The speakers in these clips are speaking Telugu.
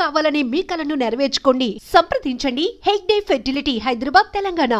కావాలనే మీ కలను నెరవేర్చుకోండి. సంప్రదించండి హెగ్డే ఫెర్టిలిటీ, హైదరాబాద్, తెలంగాణ.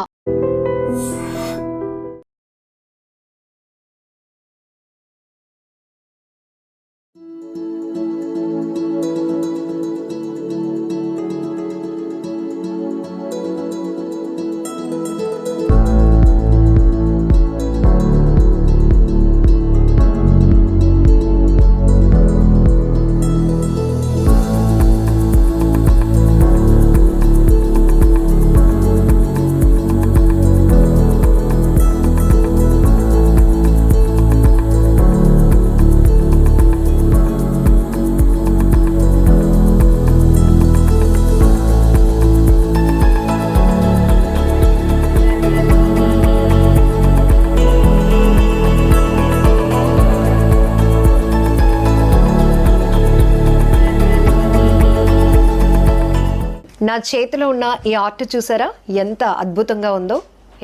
నా చేతిలో ఉన్న ఈ ఆర్ట్ చూసారా ఎంత అద్భుతంగా ఉందో.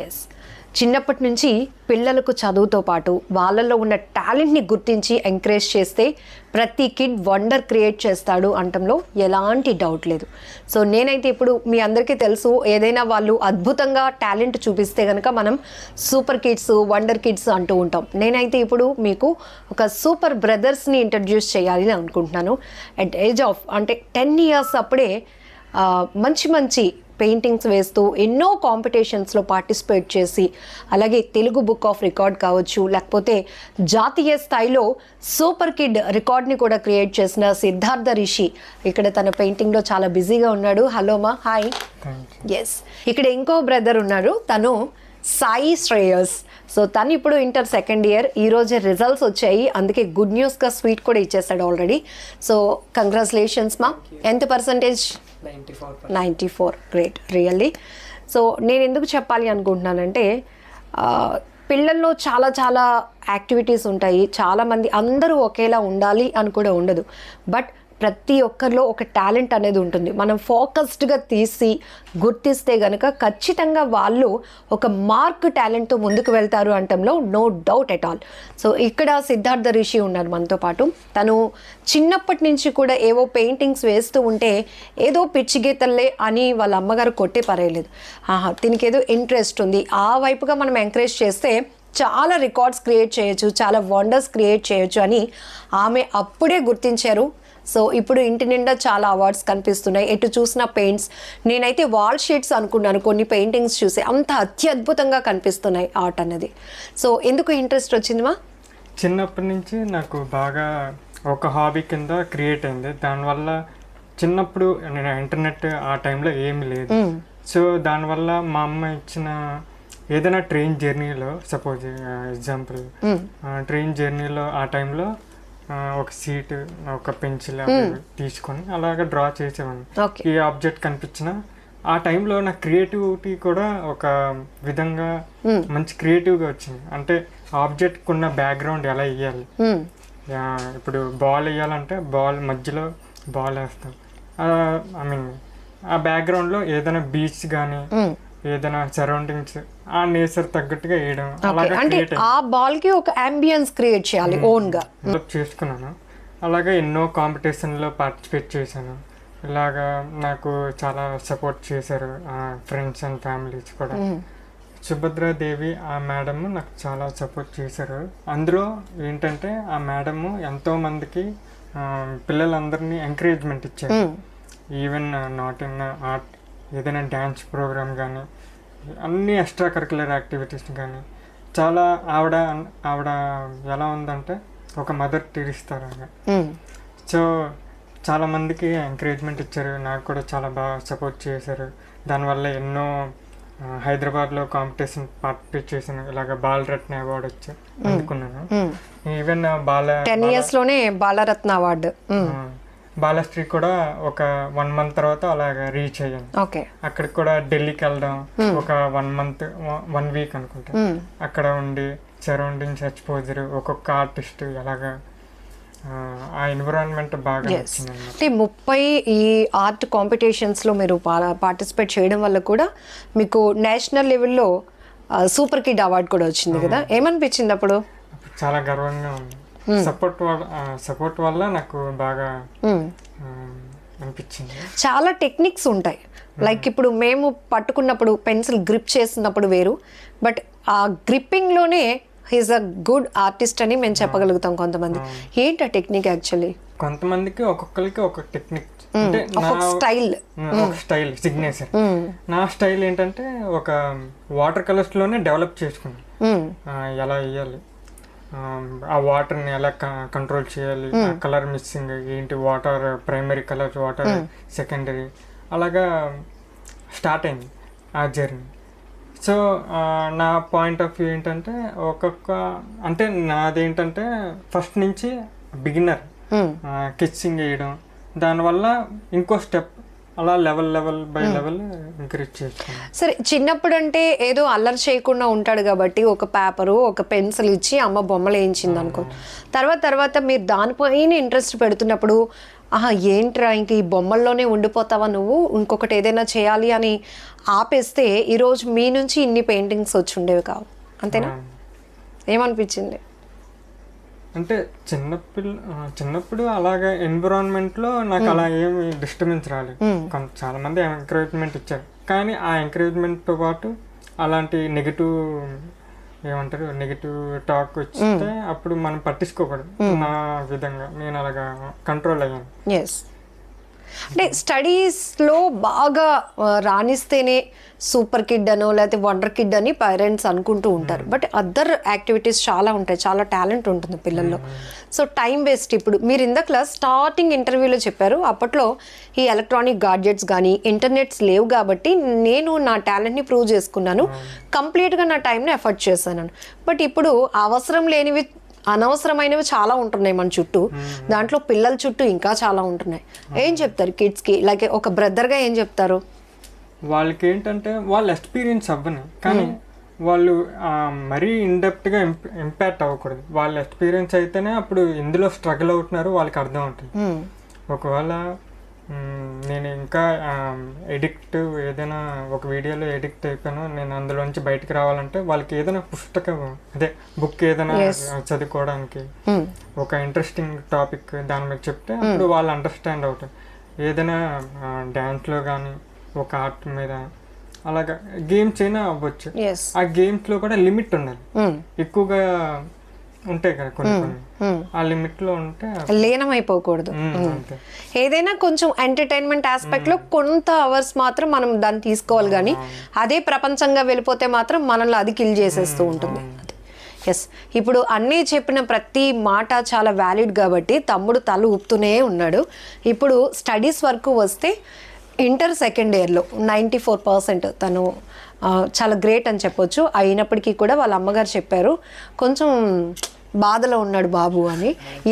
ఎస్, చిన్నప్పటి నుంచి పిల్లలకు చదువుతో పాటు వాళ్ళల్లో ఉన్న టాలెంట్ని గుర్తించి ఎంకరేజ్ చేస్తే ప్రతి కిడ్ వండర్ క్రియేట్ చేస్తాడు అనటంలో ఎలాంటి డౌట్ లేదు. సో నేనైతే ఇప్పుడు మీ అందరికీ తెలుసు, ఏదైనా వాళ్ళు అద్భుతంగా టాలెంట్ చూపిస్తే కనుక మనం సూపర్ కిడ్స్, వండర్ కిడ్స్ అంటూ ఉంటాం. నేనైతే ఇప్పుడు మీకు ఒక సూపర్ బ్రదర్స్ని ఇంట్రడ్యూస్ చేయాలి అనుకుంటున్నాను. అట్ ఏజ్ ఆఫ్ అంటే 10 years అప్పుడే మంచి మంచి పెయింటింగ్స్ వేస్తూ ఎన్నో కాంపిటీషన్స్లో పార్టిసిపేట్ చేసి, అలాగే తెలుగు బుక్ ఆఫ్ రికార్డ్ కావచ్చు, లేకపోతే జాతీయ స్థాయిలో సూపర్ కిడ్ రికార్డ్ని కూడా క్రియేట్ చేసిన సిద్ధార్థ రిషి ఇక్కడ తన పెయింటింగ్లో చాలా బిజీగా ఉన్నాడు. హలో మా, హాయ్. ఎస్, ఇక్కడ ఇంకో బ్రదర్ ఉన్నారు, తను సాయి శ్రేయస్. సో తను ఇప్పుడు ఇంటర్ 2nd year. ఈరోజే రిజల్ట్స్ వచ్చాయి, అందుకే గుడ్ న్యూస్గా స్వీట్ కూడా ఇచ్చేస్తాడు ఆల్రెడీ. సో కంగ్రాచులేషన్స్ మా. ఎంత పర్సంటేజ్? 94. Great, really. సో నేను ఎందుకు చెప్పాలి అనుకుంటున్నానంటే, పిల్లల్లో చాలా చాలా యాక్టివిటీస్ ఉంటాయి. చాలామంది అందరూ ఒకేలా ఉండాలి అని కూడా ఉండదు. బట్ ప్రతి ఒక్కరిలో ఒక టాలెంట్ అనేది ఉంటుంది. మనం ఫోకస్డ్గా తీసి గుర్తిస్తే కనుక ఖచ్చితంగా వాళ్ళు ఒక మార్క్ టాలెంట్తో ముందుకు వెళ్తారు అనటంలో no doubt at all. So ఇక్కడ సిద్ధార్థ రిషి ఉన్నారు మనతో పాటు. తను చిన్నప్పటి నుంచి కూడా ఏవో పెయింటింగ్స్ వేస్తూ ఉంటే ఏదో పిచ్చి గీతల్లే అని వాళ్ళ అమ్మగారు కొట్టే పరేయలేదు. దీనికి ఏదో ఇంట్రెస్ట్ ఉంది, ఆ వైపుగా మనం ఎంకరేజ్ చేస్తే చాలా రికార్డ్స్ క్రియేట్ చేయొచ్చు, చాలా వండర్స్ క్రియేట్ చేయొచ్చు అని ఆమె అప్పుడే గుర్తించారు. సో ఇప్పుడు ఇంటి నిండా చాలా అవార్డ్స్ కనిపిస్తున్నాయి, ఎటు చూసిన పెయింట్స్. నేనైతే వాల్ షీట్స్ అనుకున్నాను కొన్ని పెయింటింగ్స్ చూసి, అంత అత్యద్భుతంగా కనిపిస్తున్నాయి ఆర్ట్ అన్నది. సో ఎందుకు ఇంట్రెస్ట్ వచ్చిందిమా? చిన్నప్పటి నుంచి నాకు బాగా ఒక హాబీ కింద క్రియేట్ అయింది. దానివల్ల చిన్నప్పుడు నేను ఇంటర్నెట్ ఆ టైంలో ఏమి లేదు. సో దానివల్ల మా అమ్మ ఇచ్చిన ఏదైనా ట్రైన్ జర్నీలో, సపోజ్ ఎగ్జాంపుల్ ట్రైన్ జర్నీలో ఆ టైంలో ఒక సీట్, ఒక పెన్సిల్ తీసుకొని అలాగ డ్రా చేసేవాడిని. ఈ ఆబ్జెక్ట్ కనిపించిన ఆ టైంలో నా క్రియేటివిటీ కూడా ఒక విధంగా మంచి క్రియేటివ్గా వచ్చింది. అంటే ఆబ్జెక్ట్ ఉన్న బ్యాక్గ్రౌండ్ ఎలా వేయాలి, ఇప్పుడు బాల్ వేయాలంటే బాల్ మధ్యలో బాల్ వేస్తాం. ఐ మీన్ ఆ బ్యాక్గ్రౌండ్లో ఏదైనా బీచ్ కానీ ఏదైనా సరౌండింగ్స్ ఆ నేచర్ తగ్గట్టుగా వేయడం, అంటే ఆ బాల్ కి ఒక అంబియన్స్ క్రియేట్ చేయాలి ఓన్ గా చేసుకున్నాను. అలాగే ఎన్నో కాంపిటీషన్లో పార్టిసిపేట్ చేశాను. ఇలాగా నాకు చాలా సపోర్ట్ చేశారు ఫ్రెండ్స్ అండ్ ఫ్యామిలీస్ కూడా. సుభద్రాదేవి ఆ మేడం నాకు చాలా సపోర్ట్ చేశారు. అందులో ఏంటంటే ఆ మేడము ఎంతో మందికి పిల్లలందరినీ ఎంకరేజ్మెంట్ ఇచ్చారు. ఈవెన్ నాట్ ఇన్ ఆర్ట్, ఏదైనా డ్యాన్స్ ప్రోగ్రామ్ కానీ అన్ని ఎక్స్ట్రా కరికులర్ యాక్టివిటీస్ కానీ చాలా ఆవిడ ఎలా ఉందంటే ఒక మదర్ టీరిస్తారాగా. సో చాలామందికి ఎంకరేజ్మెంట్ ఇచ్చారు, నాకు కూడా చాలా బాగా సపోర్ట్ చేశారు. దానివల్ల ఎన్నో హైదరాబాద్లో కాంపిటీషన్ పార్టిసిపేట్ చేశాను. ఇలాగ బాలరత్న అవార్డు వచ్చి అందుకున్నాను. ఈవెన్ 10 years లోనే బాలరత్న అవార్డు. బాలశ్రీ కూడా ఒక 1 month తర్వాత అలాగా రీచ్ అయ్యాను. అక్కడికి కూడా ఢిల్లీకి వెళ్ళడం, ఒక 1 week అనుకుంటా అక్కడ ఉండి సరౌండింగ్స్ ఎక్స్పోజర్, ఒక్కొక్క ఆర్టిస్ట్ ఎలాగా ఆ ఎన్విరాన్మెంట్ బాగా నచ్చింది. అంటే 30 ఈ ఆర్ట్ కాంపిటీషన్స్లో మీరు పార్టిసిపేట్ చేయడం వల్ల కూడా మీకు నేషనల్ లెవెల్లో సూపర్ కిడ్ అవార్డు కూడా వచ్చింది కదా, ఏమనిపించింది అప్పుడు? చాలా గర్వంగా ఉంది. సపోర్ట్ వల్ల నాకు బాగా అనిపించింది. చాలా టెక్నిక్స్ ఉంటాయి. లైక్ ఇప్పుడు మేము పట్టుకున్నప్పుడు పెన్సిల్ గ్రిప్ చేస్తున్నప్పుడు వేరు, బట్ ఆ గ్రిప్పింగ్లోనే హీఈస్ అ గుడ్ ఆర్టిస్ట్ అని మేము చెప్పగలుగుతాం. కొంతమంది ఏంటి ఆ టెక్నిక్ యాక్చువల్లీ? కొంతమందికి ఒక్కొక్కరికి ఒక టెక్నిక్, అంటే స్టైల్, ఒక స్టైల్ సిగ్నేచర్. నా స్టైల్ ఏంటంటే ఒక వాటర్ కలర్స్ లోనే డెవలప్ చేసుకున్నాను. ఎలా వేయాలి, ఆ వాటర్ని ఎలా కంట్రోల్ చేయాలి, ఆ కలర్ మిక్సింగ్ ఏంటి, water primary colour, water secondary, అలాగా స్టార్ట్ అయింది ఆ జర్నీ. సో నా పాయింట్ ఆఫ్ వ్యూ ఏంటంటే అంటే నాదేంటంటే ఫస్ట్ నుంచి బిగినర్ కిచ్చింగ్ వేయడం, దానివల్ల ఇంకో స్టెప్ అలా లెవెల్ బై లెవెల్ ఇంక్రీజ్ చేస్తాను. సరే, చిన్నప్పుడు అంటే ఏదో అల్లరి చేయకుండా ఉంటాడు కాబట్టి ఒక పేపరు ఒక పెన్సిల్ ఇచ్చి అమ్మ బొమ్మలు వేయించింది అనుకో, తర్వాత మీరు దానిపైన ఇంట్రెస్ట్ పెడుతున్నప్పుడు ఏంట్రా ఇంక ఈ బొమ్మల్లోనే ఉండిపోతావా నువ్వు, ఇంకొకటి ఏదైనా చేయాలి అని ఆపేస్తే ఈరోజు మీ నుంచి ఇన్ని పెయింటింగ్స్ వచ్చి ఉండేవి కావు, అంతేనా? ఏమనిపించింది? అంటే చిన్నప్పుడు అలాగే ఎన్విరాన్మెంట్లో నాకు అలా ఏమి డిస్టర్బెన్స్ రాలేదు. చాలా మంది ఎంకరేజ్మెంట్ ఇచ్చారు, కానీ ఆ ఎంకరేజ్మెంట్తో పాటు అలాంటి నెగిటివ్ టాక్ వస్తే అప్పుడు మనం పట్టించుకోకూడదు. నా విధంగా నేను అలాగా కంట్రోల్ అయ్యాను. ఎస్, అంటే స్టడీస్లో బాగా రాణిస్తేనే సూపర్ కిడ్ అనో లేకపోతే వండర్ కిడ్ అని పేరెంట్స్ అనుకుంటూ ఉంటారు, బట్ అదర్ యాక్టివిటీస్ చాలా ఉంటాయి, చాలా టాలెంట్ ఉంటుంది పిల్లల్లో. So time waste. ఇప్పుడు మీరు ఇందాక స్టార్టింగ్ ఇంటర్వ్యూలో చెప్పారు, అప్పట్లో ఈ ఎలక్ట్రానిక్ గాడ్జెట్స్ కానీ ఇంటర్నెట్స్ లేవు కాబట్టి నేను నా టాలెంట్ని ప్రూవ్ చేసుకున్నాను, కంప్లీట్గా నా టైంని ఎఫర్ట్ చేశాను. బట్ ఇప్పుడు అవసరం లేనివి అనవసరమైనవి చాలా ఉంటున్నాయి మన చుట్టూ, దాంట్లో పిల్లల చుట్టూ ఇంకా చాలా ఉంటున్నాయి. ఏం చెప్తారు కిడ్స్కి? లైక్ ఒక బ్రదర్గా ఏం చెప్తారు? వాళ్ళకి ఏంటంటే వాళ్ళు ఎక్స్పీరియన్స్ అవ్వని, కానీ వాళ్ళు మరీ ఇన్డెప్త్గా ఇంపాక్ట్ అవ్వకూడదు. వాళ్ళ ఎక్స్పీరియన్స్ అయితేనే అప్పుడు ఇందులో స్ట్రగుల్ అవుతున్నారు వాళ్ళకి అర్థం అవుతుంది. ఒకవేళ నేను ఇంకా ఏదైనా ఒక వీడియోలో ఎడిక్ట్ అయిపోయాను, నేను అందులోంచి బయటకు రావాలంటే వాళ్ళకి ఏదైనా పుస్తకం, అదే బుక్ ఏదైనా చదువుకోవడానికి ఒక ఇంట్రెస్టింగ్ టాపిక్ దాని మీద చెప్తే అప్పుడు వాళ్ళు అండర్స్టాండ్ అవుతారు. ఏదైనా డ్యాన్స్లో కానీ ఒక ఆర్ట్ మీద అలాగా గేమ్స్ అయినా అవ్వచ్చు. ఆ గేమ్స్లో కూడా లిమిట్ ఉండాలి, ఎక్కువగా ఉంటాయి కదా కొన్ని, ఆ లిమిట్ లో ఉంటే లీనమైపోకూడదు. ఏదైనా కొంచెం ఎంటర్టైన్మెంట్ ఆస్పెక్ట్ లో కొంత అవర్స్ మాత్రం మనం దాన్ని తీసుకోవాలి, కానీ అదే ప్రపంచంగా వెళ్ళిపోతే మాత్రం మనల్ని అది కిల్ చేసేస్తూ ఉంటుంది. ఎస్, ఇప్పుడు అన్నీ చెప్పిన ప్రతి మాట చాలా వ్యాలిడ్ కాబట్టి తమ్ముడు తల ఊపుతూనే ఉన్నాడు. ఇప్పుడు స్టడీస్ వరకు వస్తే ఇంటర్ సెకండ్ ఇయర్లో 94% తను చాలా గ్రేట్ అని చెప్పొచ్చు. అయినప్పటికీ కూడా వాళ్ళ అమ్మగారు చెప్పారు కొంచెం బాధలో ఉన్నాడు బాబు అని.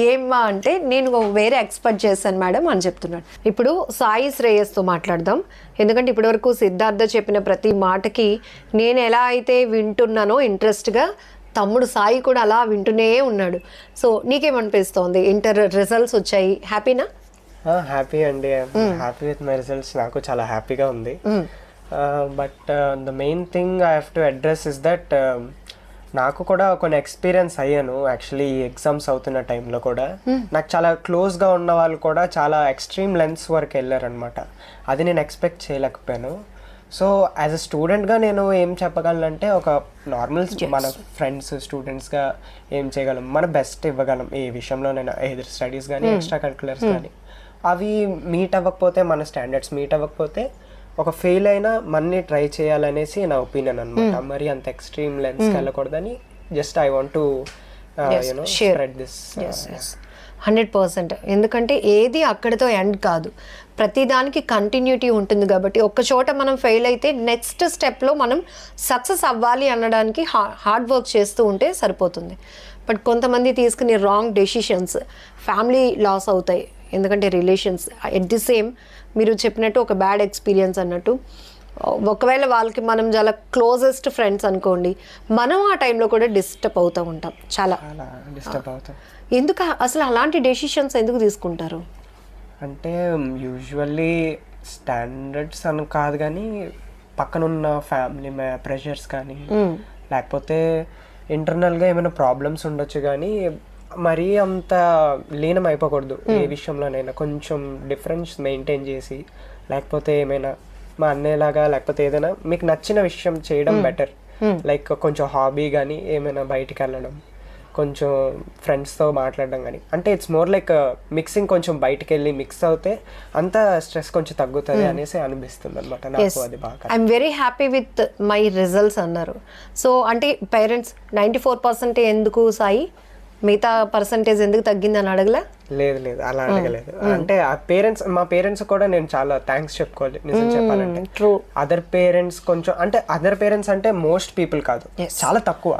ఏమ్మా అంటే నేను వేరే ఎక్స్పెక్ట్ చేశాను మేడం అని చెప్తున్నాడు. ఇప్పుడు సాయి శ్రేయస్తో మాట్లాడదాం, ఎందుకంటే ఇప్పటివరకు సిద్ధార్థ చెప్పిన ప్రతి మాటకి నేను ఎలా అయితే వింటున్నానో ఇంట్రెస్ట్గా తమ్ముడు సాయి కూడా అలా వింటూనే ఉన్నాడు. సో నీకేమనిపిస్తోంది? ఇంటర్ రిజల్ట్స్ వచ్చాయి, హ్యాపీనా? హ్యాపీ అండి, హ్యాపీ విత్ మై రిజల్ట్స్. నాకు చాలా హ్యాపీగా ఉంది. But the main thing I have to address is that నాకు కూడా కొన్ని ఎక్స్పీరియన్స్ అయ్యాను. యాక్చువల్లీ ఈ ఎగ్జామ్స్ అవుతున్న టైంలో కూడా నాకు చాలా క్లోజ్గా ఉన్న వాళ్ళు కూడా చాలా ఎక్స్ట్రీమ్ లెన్స్ వరకు వెళ్ళారనమాట. అది నేను ఎక్స్పెక్ట్ చేయలేకపోయాను. సో యాజ్ అ స్టూడెంట్గా నేను ఏం చెప్పగలనంటే, ఒక నార్మల్ మన ఫ్రెండ్స్ స్టూడెంట్స్గా ఏం చేయగలం, మన బెస్ట్ ఇవ్వగలం ఏ విషయంలో. నేను ఏదర్ స్టడీస్ కానీ ఎక్స్ట్రా కరిక్యులర్స్ కానీ అవి మీట్ అవ్వకపోతే, మన స్టాండర్డ్స్ మీట్ అవ్వకపోతే ఒక ఫెయిల్ అయినా మన్ని ట్రై చేయాలనేసి నా ఒపీనియన్ అనమాట. మరి అంత ఎక్స్ట్రీమ్ లెన్స్కి వెళ్ళకూడదని just I want to spread this. 100%. ఎందుకంటే ఏది అక్కడితో ఎండ్ కాదు, ప్రతిదానికి కంటిన్యూటీ ఉంటుంది కాబట్టి ఒక్క చోట మనం ఫెయిల్ అయితే నెక్స్ట్ స్టెప్లో మనం సక్సెస్ అవ్వాలి అనడానికి హార్డ్ వర్క్ చేస్తూ ఉంటే సరిపోతుంది. బట్ కొంతమంది తీసుకునే రాంగ్ డెసిషన్స్ ఫ్యామిలీ లాస్ అవుతాయి, ఎందుకంటే రిలేషన్స్ ఎట్ ది సేమ్ మీరు చెప్పినట్టు ఒక బ్యాడ్ ఎక్స్పీరియన్స్ అన్నట్టు. ఒకవేళ వాళ్ళకి మనం చాలా క్లోజెస్ట్ ఫ్రెండ్స్ అనుకోండి, మనం ఆ టైంలో కూడా డిస్టర్బ్ అవుతూ ఉంటాం, చాలా డిస్టర్బ్ అవుతాం. ఎందుకు అసలు అలాంటి డెసిషన్స్ ఎందుకు తీసుకుంటారు? అంటే యూజువల్లీ స్టాండర్డ్స్ అని కాదు కానీ పక్కనున్న ఫ్యామిలీ ప్రెషర్స్ కానీ లేకపోతే ఇంటర్నల్గా ఏమైనా ప్రాబ్లమ్స్ ఉండొచ్చు, కానీ మరీ అంత లీనం అయిపోకూడదు ఏ విషయంలోనైనా, కొంచెం డిఫరెన్స్ మెయింటైన్ చేసి, లేకపోతే ఏమైనా మా అన్నయ్యలాగా లేకపోతే ఏదైనా మీకు నచ్చిన విషయం చేయడం బెటర్. లైక్ కొంచెం హాబీ కానీ ఏమైనా బయటికి వెళ్ళడం, కొంచెం ఫ్రెండ్స్తో మాట్లాడడం కానీ, అంటే ఇట్స్ మోర్ లైక్ మిక్సింగ్. కొంచెం బయటికి వెళ్ళి మిక్స్ అవుతే అంత స్ట్రెస్ కొంచెం తగ్గుతుంది అనేసి అనిపిస్తుంది అనమాట నాకు. అది బాగా I'm very happy with my results అన్నారు. సో అంటే పేరెంట్స్ 94% ఎందుకు సాయి, మిగతా పర్సంటేజ్ ఎందుకు తగ్గింది అని అడగలే? లేదు అలా అడగలేదు. అంటే ఆ పేరెంట్స్, మా పేరెంట్స్ కూడా నేను చాలా థ్యాంక్స్ చెప్పుకోవాలి నిజం చెప్పాలంటే. ట్రూ. అదర్ పేరెంట్స్ కొంచెం, అంటే అదర్ పేరెంట్స్ అంటే మోస్ట్ పీపుల్ కాదు, చాలా తక్కువ.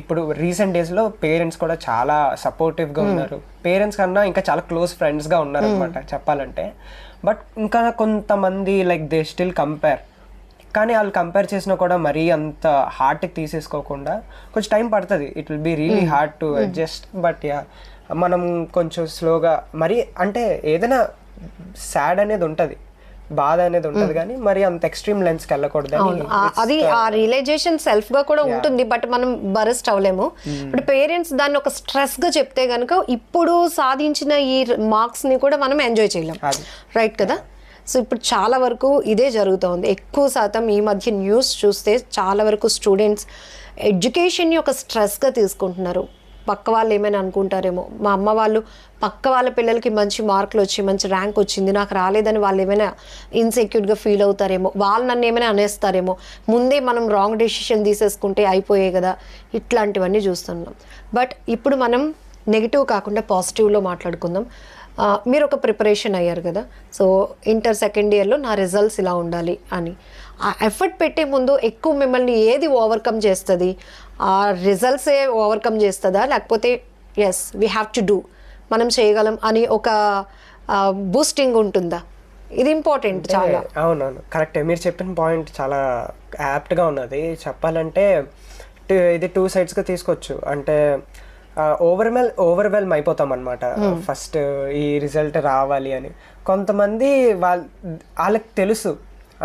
ఇప్పుడు రీసెంట్ డేస్ లో పేరెంట్స్ కూడా చాలా సపోర్టివ్ గా ఉన్నారు. పేరెంట్స్ కన్నా ఇంకా చాలా క్లోజ్ ఫ్రెండ్స్ గా ఉన్నారు అనమాట చెప్పాలంటే. బట్ ఇంకా కొంతమంది లైక్ దే స్టిల్ కంపేర్, కానీ వాళ్ళు కంపేర్ చేసినా కూడా మరీ అంత హార్ట్కి తీసేసుకోకుండా కొంచెం టైం పడుతుంది. It will be really hard to adjust. But yeah, మనం కొంచెం స్లోగా, మరి అంటే ఏదైనా సాడ్ అనేది ఉంటుంది, బాధ అనేది ఉంటుంది, కానీ మరి అంత ఎక్స్ట్రీమ్ లెన్స్కి వెళ్ళకూడదు. అది ఆ రియలైజేషన్ సెల్ఫ్ గా కూడా ఉంటుంది, బట్ మనం బరెస్ట్ అవ్వలేము. బట్ పేరెంట్స్ దాన్ని ఒక స్ట్రెస్ గా చెప్తే గనుక ఇప్పుడు సాధించిన ఈ మార్క్స్ ని కూడా మనం ఎంజాయ్ చేయలేం, రైట్ కదా? సో ఇప్పుడు చాలా వరకు ఇదే జరుగుతోంది. ఎక్కువ శాతం ఈ మధ్య న్యూస్ చూస్తే చాలా వరకు స్టూడెంట్స్ ఎడ్యుకేషన్ని ఒక స్ట్రెస్గా తీసుకుంటున్నారు. పక్క వాళ్ళు ఏమైనా అనుకుంటారేమో, మా అమ్మ వాళ్ళు పక్క వాళ్ళ పిల్లలకి మంచి మార్కులు వచ్చి మంచి ర్యాంక్ వచ్చింది, నాకు రాలేదని వాళ్ళు ఏమైనా ఇన్సెక్యూర్గా ఫీల్ అవుతారేమో, వాళ్ళు నన్ను ఏమైనా అనేస్తారేమో, ముందే మనం రాంగ్ డెసిషన్ తీసేసుకుంటే అయిపోయాయి కదా, ఇట్లాంటివన్నీ చూస్తున్నాం. బట్ ఇప్పుడు మనం నెగిటివ్ కాకుండా పాజిటివ్లో మాట్లాడుకుందాం. మీరు ఒక ప్రిపరేషన్ అయ్యారు కదా, సో ఇంటర్ సెకండ్ ఇయర్లో నా రిజల్ట్స్ ఇలా ఉండాలి అని ఆ ఎఫర్ట్ పెట్టే ముందు ఎక్కువ మిమ్మల్ని ఏది ఓవర్కమ్ చేస్తుంది? ఆ రిజల్ట్సే ఓవర్కమ్ చేస్తుందా, లేకపోతే as we have to do, మనం చేయగలం అని ఒక బూస్టింగ్ ఉంటుందా? ఇది ఇంపార్టెంట్ చాలా. అవునవును, కరెక్టే. మీరు చెప్పిన పాయింట్ చాలా యాప్ట్గా ఉన్నది. చెప్పాలంటే ఇది 2 sides తీసుకోవచ్చు. అంటే ఓవర్వెల్మ్ అయిపోతాం అనమాట ఫస్ట్ ఈ రిజల్ట్ రావాలి అని. కొంతమంది వాళ్ళకి తెలుసు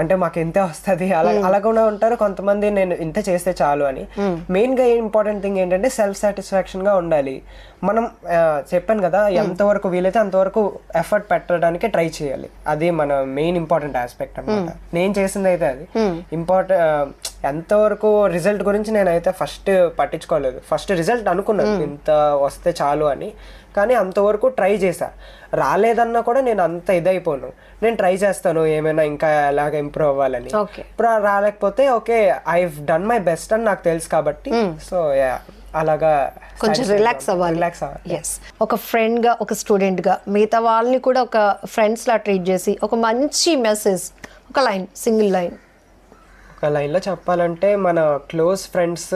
అంటే మాకు ఇంతే వస్తుంది అలా కూడా ఉంటారు. కొంతమంది నేను ఇంత చేస్తే చాలు అని. మెయిన్గా ఇంపార్టెంట్ థింగ్ ఏంటంటే సెల్ఫ్ సాటిస్ఫాక్షన్ గా ఉండాలి. మనం చెప్పాను కదా, ఎంతవరకు వీలైతే అంతవరకు ఎఫర్ట్ పెట్టడానికి ట్రై చేయాలి. అది మన మెయిన్ ఇంపార్టెంట్ ఆస్పెక్ట్ అనమాట. నేను చేసింది అయితే అది ఎంతవరకు రిజల్ట్ గురించి నేనైతే ఫస్ట్ పట్టించుకోలేదు. ఫస్ట్ రిజల్ట్ అనుకున్నాను ఇంత వస్తే చాలు అని, కానీ అంతవరకు ట్రై చేశా. రాలేదన్నా కూడా నేను అంత ఇదైపోను, నేను ట్రై చేస్తాను ఏమైనా ఇంకా ఎలాగ ఇంప్రూవ్ అవ్వాలని. ఇప్పుడు రాలేకపోతే okay, I done my best అని నాకు తెలుసు కాబట్టి సో అలాగా కొంచెం రిలాక్స్ అవ్వాలి. ఎస్, ఒక ఫ్రెండ్గా ఒక స్టూడెంట్గా మిగతా వాళ్ళని కూడా ఒక ఫ్రెండ్స్లా ట్రీట్ చేసి ఒక మంచి మెసేజ్, ఒక లైన్, సింగిల్ లైన్. ఒక లైన్లో చెప్పాలంటే మన క్లోజ్ ఫ్రెండ్స్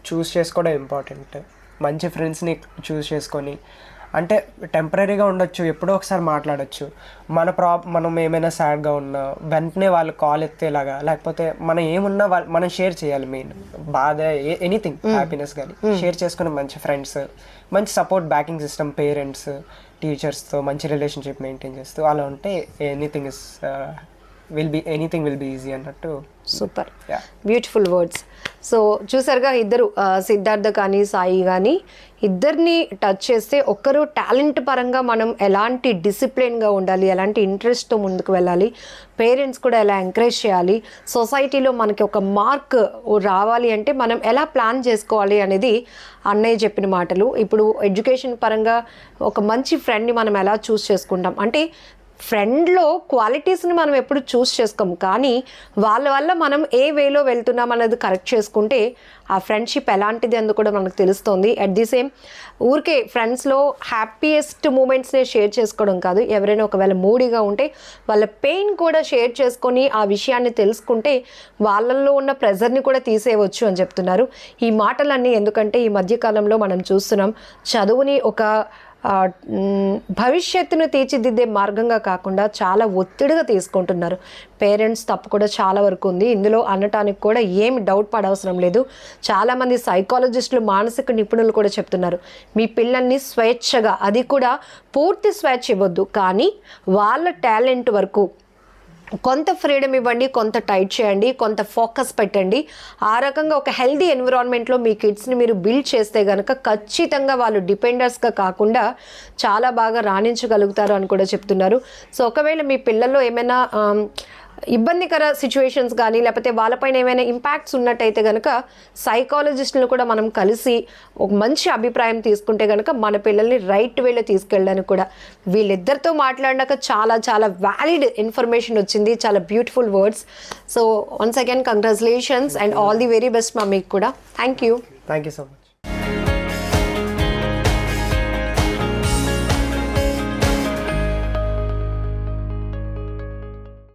చూస్ చేసుకోవడం ఇంపార్టెంట్. మంచి ఫ్రెండ్స్ని చూస్ చేసుకొని, అంటే టెంపరీగా ఉండొచ్చు, ఎప్పుడో ఒకసారి మాట్లాడచ్చు. మనం ఏమైనా సాడ్గా ఉన్నా వెంటనే వాళ్ళు కాల్ ఎత్తేలాగా, లేకపోతే మనం ఏమున్నా మనం షేర్ చేయాలి. మెయిన్ బాధ ఎనీథింగ్, హ్యాపీనెస్ కానీ షేర్ చేసుకుని మంచి ఫ్రెండ్స్, మంచి సపోర్ట్ బ్యాకింగ్ సిస్టమ్, పేరెంట్స్, టీచర్స్తో మంచి రిలేషన్షిప్ మెయింటైన్ చేస్తూ అలా ఉంటే ఎనీథింగ్ విల్ బి ఈజీ అన్నట్టు. Super, beautiful words. సో చూసారుగా, ఇద్దరు సిద్ధార్థ కానీ సాయి కానీ ఇద్దరిని టచ్ చేస్తే, ఒక్కరు టాలెంట్ పరంగా మనం ఎలాంటి డిసిప్లిన్గా ఉండాలి, ఎలాంటి ఇంట్రెస్ట్తో ముందుకు వెళ్ళాలి, పేరెంట్స్ కూడా ఎలా ఎంకరేజ్ చేయాలి, సొసైటీలో మనకి ఒక మార్క్ రావాలి అంటే మనం ఎలా ప్లాన్ చేసుకోవాలి అనేది అన్నయ్య చెప్పిన మాటలు. ఇప్పుడు ఎడ్యుకేషన్ పరంగా ఒక మంచి ఫ్రెండ్ని మనం ఎలా చూస్ చేసుకుంటాం అంటే, ఫ్రెండ్లో క్వాలిటీస్ని మనం ఎప్పుడు చూస్ చేసుకోము, కానీ వాళ్ళ వల్ల మనం ఏ వేలో వెళ్తున్నాం అనేది కరెక్ట్ చేసుకుంటే ఆ ఫ్రెండ్షిప్ ఎలాంటిది అని కూడా మనకు తెలుస్తుంది. అట్ ది సేమ్ ఊరికే ఫ్రెండ్స్లో హ్యాపీయెస్ట్ మూమెంట్స్నే షేర్ చేసుకోవడం కాదు, ఎవరైనా ఒకవేళ మూడీగా ఉంటే వాళ్ళ పెయిన్ కూడా షేర్ చేసుకొని ఆ విషయాన్ని తెలుసుకుంటే వాళ్ళల్లో ఉన్న ప్రెజర్ని కూడా తీసేయవచ్చు అని చెప్తున్నారు. ఈ మాటలన్నీ ఎందుకంటే ఈ మధ్యకాలంలో మనం చూస్తున్నాం, చదువుని ఒక భవిష్యత్తును తీర్చిదిద్దే మార్గంగా కాకుండా చాలా ఒత్తిడిగా తీసుకుంటున్నారు. పేరెంట్స్ తప్పు కూడా చాలా వరకు ఉంది ఇందులో అనటానికి కూడా ఏమి డౌట్ పడవసరం లేదు. చాలామంది సైకాలజిస్టులు, మానసిక నిపుణులు కూడా చెప్తున్నారు, మీ పిల్లల్ని స్వేచ్ఛగా, అది కూడా పూర్తి స్వేచ్ఛ ఇవ్వద్దు, కానీ వాళ్ళ టాలెంట్ వరకు కొంత ఫ్రీడమ్ ఇవ్వండి, కొంత టైట్ చేయండి, కొంత ఫోకస్ పెట్టండి. ఆ రకంగా ఒక హెల్దీ ఎన్విరాన్మెంట్లో మీ కిడ్స్ని మీరు బిల్డ్ చేస్తే కనుక ఖచ్చితంగా వాళ్ళు డిపెండర్స్గా కాకుండా చాలా బాగా రాణించగలుగుతారు అని కూడా చెప్తున్నారు. సో ఒకవేళ మీ పిల్లల్లో ఏమైనా ఇబ్బందికర సిచ్యువేషన్స్ కానీ లేకపోతే వాళ్ళపైన ఏమైనా ఇంపాక్ట్స్ ఉన్నట్టయితే కనుక సైకాలజిస్టులను కూడా మనం కలిసి ఒక మంచి అభిప్రాయం తీసుకుంటే కనుక మన పిల్లల్ని రైట్ వేలో తీసుకెళ్ళడానికి కూడా వీళ్ళిద్దరితో మాట్లాడినాక చాలా చాలా వ్యాలిడ్ ఇన్ఫర్మేషన్ వచ్చింది, చాలా beautiful words. So once again congratulations and all the very best మా మీకు కూడా. Thank you thank you so much.